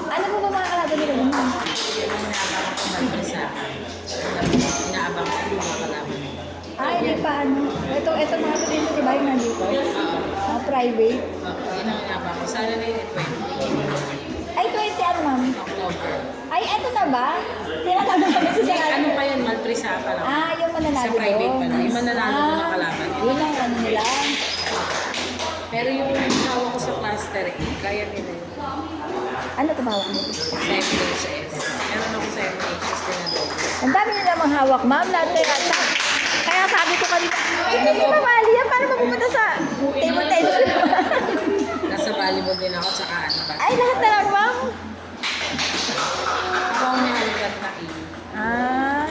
Ano po ba mga kalaban nila yun? Inaabang ko mag sa akin. Inaabang ko yung mga kalaban. Ay, hindi pa ano. Ito mga ito dito, di ba yung nandito? Private. Yun ang inaabang ko. Sana na yun 20. Ay, 20 ano ma'am? October. Ay, eto na ba? Tinatalo kami sa sarili. Ano pa yun? Malprisa pa lang. Ah, yung mananalo Sa private doon. pala. Yung mananalo doon ng kalaban. Yun ang ano nila. Pero yung hawak ko sa cluster A, kaya nila yun. Ano ito bawak mo? Sa MHS. Meron ako sa MHS din na doon. Ang dami nila mga hawak, ma'am. Lahat na kaya sabi ko kanina, hindi si mamali yan. Paano mapupunta sa table tennis? Nasa volleyball din ako sa ano ba? Ay, lahat na lang, ma'am. Ako ang may halikat na A. Ah,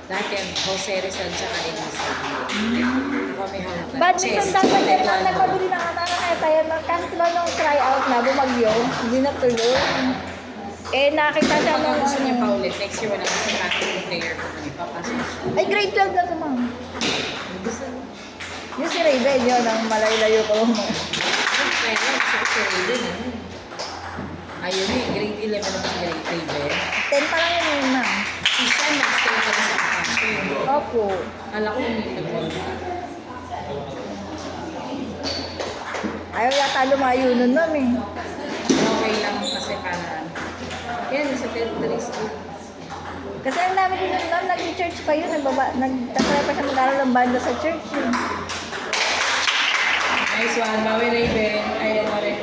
Lahat yan, Jose Rizal tsaka Elisa. Ako may halikat. badminton dapat yan, ma'am. Nagpabili ng anak kaya tayo. Nag-cancel ng tryout na, bumagyo. Hindi natuloy. Eh, nakita siya Pag ng gusto niya pa ano. ulit, next year wala kasi practical player ko na ipapasok siya. Ay, grade 12 na ito, ma'am. Gusto niya. Yung si Raven, yun ang malayo ko. Kaya gusto ko si Raven eh. Ayun eh, grade 11 naman si Raven. 10 pa lang yun, ma'am. Si Sean nag-stay ka na sa kapatid. Opo. Kala ko hindi nag-stay. Ayaw yata lumayo nun, ma'am eh. Okay lang kasi para yan, sa territory school. Kasi ang dami din nun, ma'am, nag-church pa yun. Nagtatry pa siya mag-aral ng banda sa church yun. Nice one, Bawi Raven. Ay, ano rin.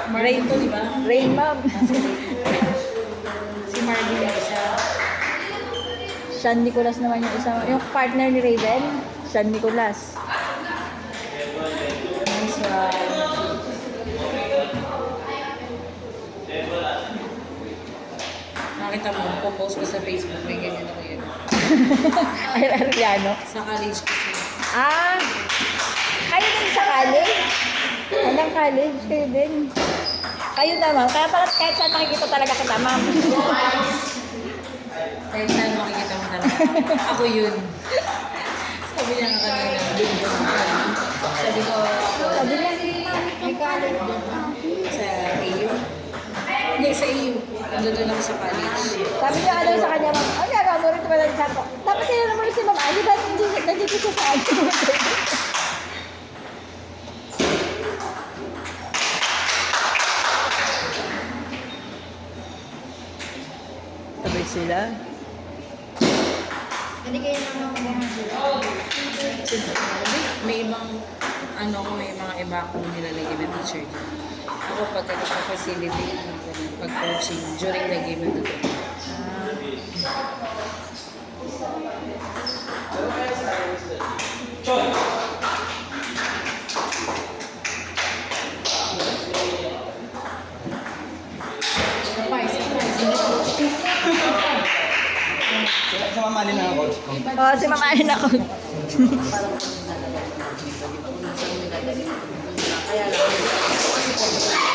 Marvin to, di ba? Rain, ma'am. Si Marvin yung isa. Sean Nicolas naman yung isa. Yung partner ni Raven, Sean Nicolas. Nice one. Nakita mo, po-post ko sa Facebook, may ganyan ako yun. Ay, Ariano. Sa college kasi. Ah! Kayo din sa college? Hanggang college, kayo din. Kayo naman. Kaya pala kahit saan makikita talaga kita, ma'am. Dahil saan makikita mo talaga. Ako yun. Sabi niya nga kanina, dun yun. Sabi ko, ako, Sabi niya, may college. sa AU. Hindi, sa AU. Nandun ako sa college. Sabi niya ano sa kanya, ma'am, ano nga, mo rin tumalang sa ko. Dapat sila naman si Ma'am Ali, dahil hindi nandito siya sa akin. Sabay sila. Hindi kayo naman May ibang, ano ko, may mga iba akong nilalagay na teacher dito. Ako pag nagpa-facilitate, pag-coaching during the game na dito. Isa pa. Sa mamali na ako. Oo, si Ma'am Ali na ko. Kaya lang,